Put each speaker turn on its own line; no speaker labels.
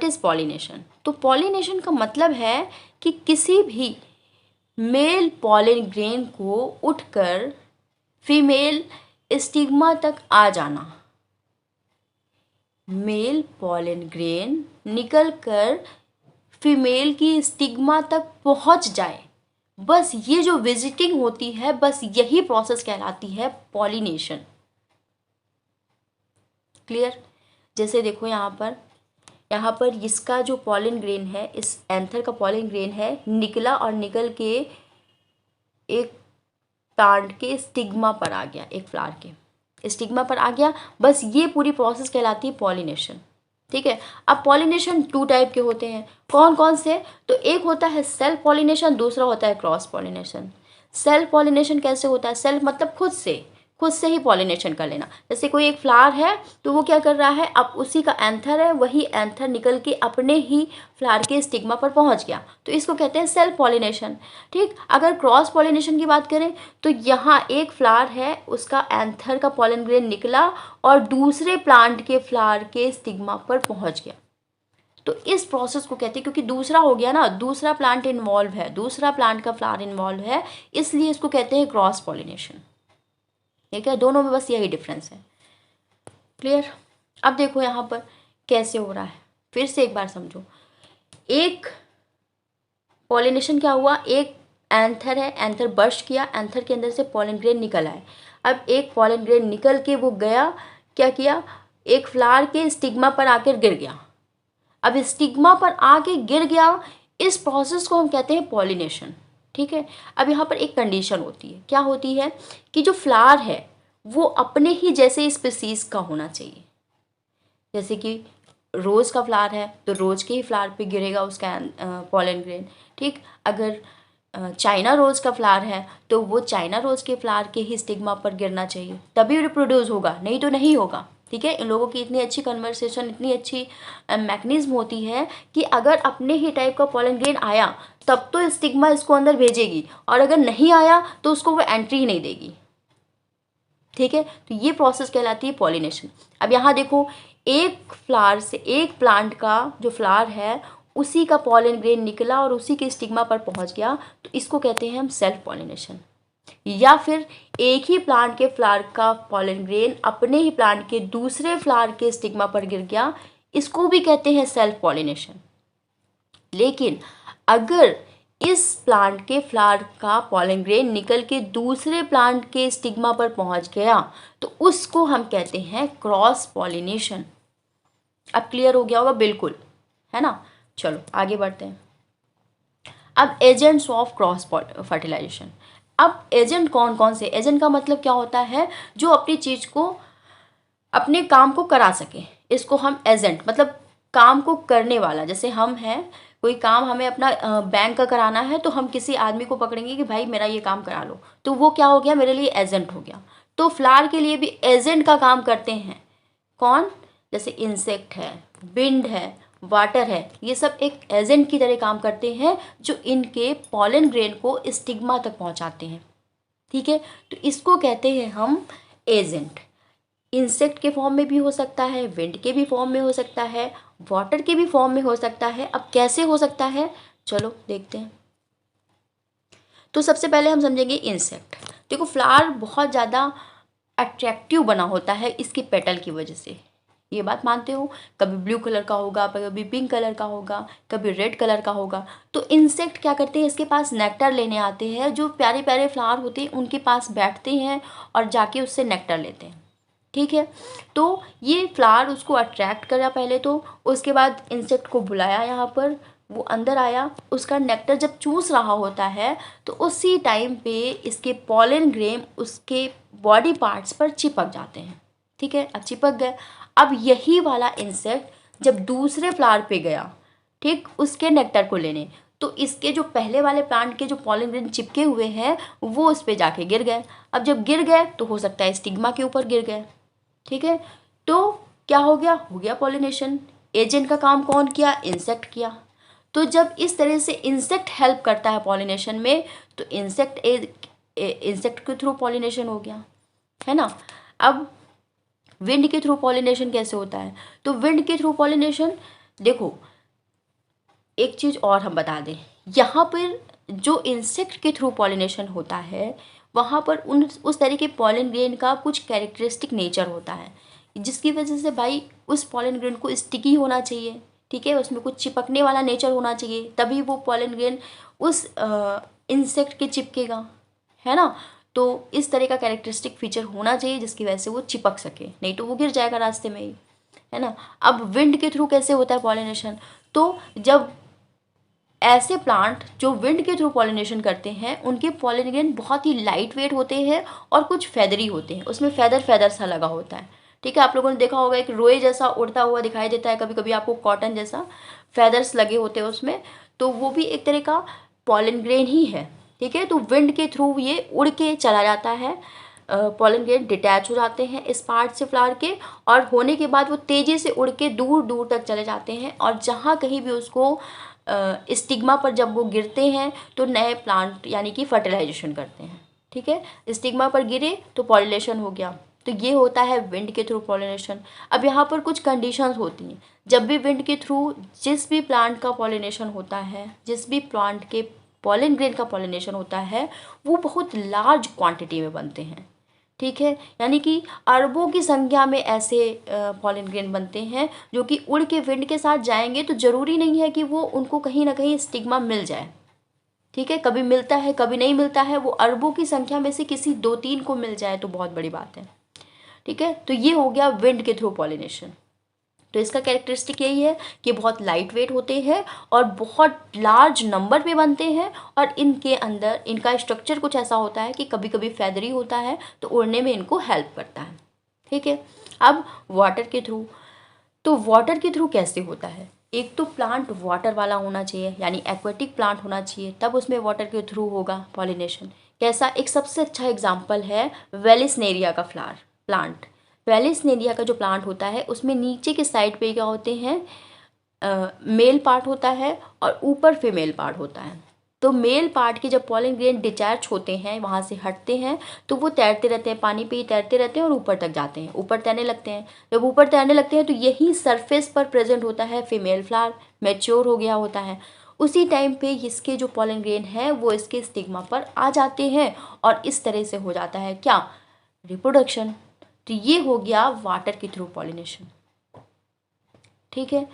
What is pollination? तो pollination का मतलब है कि किसी भी मेल पॉलन ग्रेन को उठकर फीमेल स्टिग्मा तक आ जाना। मेल पॉलन ग्रेन निकल कर फीमेल की स्टिग्मा तक पहुंच जाए, बस ये जो विजिटिंग होती है, बस यही प्रोसेस कहलाती है पॉलिनेशन। क्लियर? जैसे देखो यहाँ पर इसका जो पॉलन ग्रेन है, इस एंथर का पॉलन ग्रेन है, निकला और निकल के एक प्लांट के स्टिग्मा पर आ गया, एक फ्लावर के स्टिग्मा पर आ गया, बस ये पूरी प्रोसेस कहलाती है पॉलिनेशन। ठीक है। अब पॉलिनेशन 2 टाइप के होते हैं। कौन कौन से? तो एक होता है सेल्फ पॉलिनेशन, दूसरा होता है क्रॉस पॉलिनेशन। सेल्फ पॉलिनेशन कैसे होता है? सेल्फ मतलब खुद से ही पॉलिनेशन कर लेना। जैसे कोई एक फ्लावर है तो वो क्या कर रहा है, अब उसी का एंथर है, वही एंथर निकल के अपने ही फ्लावर के स्टिग्मा पर पहुंच गया, तो इसको कहते हैं सेल्फ पॉलिनेशन। ठीक। अगर क्रॉस पॉलिनेशन की बात करें तो यहाँ एक फ्लावर है, उसका एंथर का पॉलन ग्रेन निकला और दूसरे प्लांट के फ्लावर के स्टिग्मा पर पहुंच गया, तो इस प्रोसेस को कहते हैं, क्योंकि दूसरा हो गया ना, दूसरा प्लांट इन्वॉल्व है, दूसरा प्लांट का फ्लावर इन्वॉल्व है, इसलिए इसको कहते हैं क्रॉस पॉलिनेशन। ठीक है, दोनों में बस यही डिफरेंस है। क्लियर? अब देखो यहाँ पर कैसे हो रहा है, फिर से एक बार समझो। एक पॉलिनेशन क्या हुआ, एक एंथर है, एंथर बर्स्ट किया, एंथर के अंदर से पॉलन ग्रेन निकल आए। अब एक पॉलन ग्रेन निकल के वो गया, क्या किया, एक फ्लावर के स्टिग्मा पर आकर गिर गया। अब स्टिग्मा पर आके गिर गया, इस प्रोसेस को हम कहते हैं पॉलिनेशन। ठीक है। अब यहाँ पर एक कंडीशन होती है, क्या होती है कि जो फ्लावर है वो अपने ही जैसे स्पीसीज का होना चाहिए। जैसे कि रोज़ का फ्लावर है तो रोज़ के ही फ्लावर पे गिरेगा उसका पॉलन ग्रेन। ठीक। अगर चाइना रोज़ का फ्लावर है तो वो चाइना रोज़ के फ्लावर के ही स्टिग्मा पर गिरना चाहिए, तभी रिप्रोड्यूस होगा, नहीं तो नहीं होगा। ठीक है। इन लोगों की इतनी अच्छी कन्वर्सेशन, इतनी अच्छी मैकेनिज्म होती है कि अगर अपने ही टाइप का पॉलन ग्रेन आया तब तो स्टिग्मा इसको अंदर भेजेगी, और अगर नहीं आया तो उसको वो एंट्री ही नहीं देगी। ठीक है। तो ये प्रोसेस कहलाती है पॉलिनेशन। अब यहाँ देखो, एक फ्लावर से, एक प्लांट का जो फ्लावर है उसी का पॉलन ग्रेन निकला और उसी के स्टिग्मा पर पहुंच गया, तो इसको कहते हैं हम सेल्फ पॉलिनेशन। या फिर एक ही प्लांट के फ्लावर का पॉलन ग्रेन अपने ही प्लांट के दूसरे फ्लावर के स्टिग्मा पर गिर गया, इसको भी कहते हैं सेल्फ पॉलिनेशन। लेकिन अगर इस प्लांट के फ्लावर का पॉलन ग्रेन निकल के दूसरे प्लांट के स्टिग्मा पर पहुंच गया तो उसको हम कहते हैं क्रॉस पॉलिनेशन। अब क्लियर हो गया होगा, बिल्कुल, है ना? चलो आगे बढ़ते हैं। अब एजेंट्स ऑफ क्रॉस फर्टिलाइजेशन। अब एजेंट कौन कौन से? एजेंट का मतलब क्या होता है, जो अपनी चीज़ को, अपने काम को करा सके, इसको हम एजेंट, मतलब काम को करने वाला। जैसे हम हैं, कोई काम हमें अपना बैंक का कराना है तो हम किसी आदमी को पकड़ेंगे कि भाई मेरा ये काम करा लो, तो वो क्या हो गया, मेरे लिए एजेंट हो गया। तो फ्लावर के लिए भी एजेंट का काम करते हैं कौन? जैसे इंसेक्ट है, विंड है, वाटर है, ये सब एक एजेंट की तरह काम करते हैं जो इनके पॉलन ग्रेन को स्टिग्मा तक पहुंचाते हैं। ठीक है। तो इसको कहते हैं हम एजेंट। इंसेक्ट के फॉर्म में भी हो सकता है, विंड के भी फॉर्म में हो सकता है, वाटर के भी फॉर्म में हो सकता है। अब कैसे हो सकता है, चलो देखते हैं। तो सबसे पहले हम समझेंगे इंसेक्ट। देखो, फ्लावर बहुत ज़्यादा अट्रैक्टिव बना होता है इसके पेटल की वजह से, ये बात मानते हो? कभी ब्लू कलर का होगा, कभी पिंक कलर का होगा, कभी रेड कलर का होगा। तो इंसेक्ट क्या करते हैं, इसके पास नेक्टर लेने आते हैं, जो प्यारे प्यारे फ्लावर होते हैं उनके पास बैठते हैं और जाके उससे नेक्टर लेते हैं। ठीक है। तो ये फ्लावर उसको अट्रैक्ट करा पहले, तो उसके बाद इंसेक्ट को बुलाया यहाँ पर, वो अंदर आया, उसका नेक्टर जब चूस रहा होता है तो उसी टाइम पे इसके पॉलन ग्रेन उसके बॉडी पार्ट्स पर चिपक जाते हैं। ठीक है। अब चिपक गए, अब यही वाला इंसेक्ट जब दूसरे फ्लावर पे गया, ठीक, उसके नेक्टर को लेने, तो इसके जो पहले वाले प्लांट के जो पॉलन ग्रेन चिपके हुए हैं वो उस पे जाके गिर गए। अब जब गिर गए तो हो सकता है स्टिग्मा के ऊपर गिर गए। ठीक है। तो क्या हो गया पॉलिनेशन। एजेंट का काम कौन किया, इंसेक्ट किया। तो जब इस तरह से इंसेक्ट हेल्प करता है पॉलिनेशन में, तो इंसेक्ट के थ्रू पॉलिनेशन हो गया, है ना? अब विंड के थ्रू पॉलिनेशन कैसे होता है? तो विंड के थ्रू पॉलिनेशन, देखो, एक चीज़ और हम बता दें, यहाँ पर जो इंसेक्ट के थ्रू पॉलिनेशन होता है वहाँ पर उस तरह के पॉलन ग्रेन का कुछ कैरेक्टरिस्टिक नेचर होता है, जिसकी वजह से भाई उस पॉलन ग्रेन को स्टिकी होना चाहिए, ठीक है, उसमें कुछ चिपकने वाला नेचर होना चाहिए, तभी वो पॉलन ग्रेन उस इंसेक्ट के चिपकेगा, है ना। तो इस तरह का कैरेक्टरिस्टिक फीचर होना चाहिए जिसकी वजह से वो चिपक सके, नहीं तो वो गिर जाएगा रास्ते में ही, है ना। अब विंड के थ्रू कैसे होता है पॉलिनेशन, तो जब ऐसे प्लांट जो विंड के थ्रू पॉलिनेशन करते हैं उनके पॉलन ग्रेन बहुत ही लाइट वेट होते हैं और कुछ फेदरी होते हैं, उसमें फेदर फेदर सा लगा होता है, ठीक है। आप लोगों ने देखा होगा एक रोए जैसा उड़ता हुआ दिखाई देता है कभी कभी आपको, कॉटन जैसा फेदर्स लगे होते हैं उसमें, तो वो भी एक तरह का पॉलन ग्रेन ही है, ठीक है। तो विंड के थ्रू ये उड़ के चला जाता है, पॉलन ग्रेन डिटैच हो जाते हैं इस पार्ट से फ्लावर के, और होने के बाद वो तेज़ी से उड़ के दूर दूर तक चले जाते हैं, और जहाँ कहीं भी उसको स्टिग्मा पर जब वो गिरते हैं तो नए प्लांट यानी कि फर्टिलाइजेशन करते हैं, ठीक है। स्टिग्मा पर गिरे तो पॉलिनेशन हो गया, तो ये होता है विंड के थ्रू पॉलिनेशन। अब यहाँ पर कुछ कंडीशंस होती हैं, जब भी विंड के थ्रू जिस भी प्लांट का पॉलिनेशन होता है, जिस भी प्लांट के पॉलन ग्रेन का पॉलिनेशन होता है, वो बहुत लार्ज क्वांटिटी में बनते हैं, ठीक है, यानी कि अरबों की संख्या में ऐसे पॉलन ग्रेन बनते हैं जो कि उड़ के विंड के साथ जाएंगे, तो ज़रूरी नहीं है कि वो उनको कहीं ना कहीं स्टिग्मा मिल जाए, ठीक है, कभी मिलता है कभी नहीं मिलता है, वो अरबों की संख्या में से किसी 2-3 को मिल जाए तो बहुत बड़ी बात है, ठीक है। तो ये हो गया विंड के थ्रू पॉलिनेशन। तो इसका कैरेक्टरिस्टिक यही है कि बहुत लाइट वेट होते हैं और बहुत लार्ज नंबर में बनते हैं, और इनके अंदर इनका स्ट्रक्चर कुछ ऐसा होता है कि कभी कभी फैदरी होता है तो उड़ने में इनको हेल्प करता है, ठीक है। अब वाटर के थ्रू, तो वाटर के थ्रू कैसे होता है, एक तो प्लांट वाटर वाला होना चाहिए, यानी एक्वेटिक प्लांट होना चाहिए, तब उसमें वाटर के थ्रू होगा पॉलिनेशन। कैसा, एक सबसे अच्छा एग्जाम्पल है वेलिसनेरिया का फ्लावर प्लांट। वेलिसनेरिया का जो प्लांट होता है उसमें नीचे के साइड पे क्या होते हैं, मेल पार्ट होता है और ऊपर फीमेल पार्ट होता है। तो मेल पार्ट के जब पॉलन ग्रेन डिटैच होते हैं, वहाँ से हटते हैं, तो वो तैरते रहते हैं, पानी पे ही तैरते रहते हैं और ऊपर तक जाते हैं, ऊपर तैरने लगते हैं। जब ऊपर तैरने लगते हैं तो यही सरफेस पर प्रेजेंट होता है फीमेल फ्लावर, मैच्योर हो गया होता है। उसी टाइम पे इसके जो पॉलन ग्रेन है वो इसके स्टिग्मा पर आ जाते हैं, और इस तरह से हो जाता है क्या, रिप्रोडक्शन। तो ये हो गया वाटर के थ्रू पॉलिनेशन, ठीक है।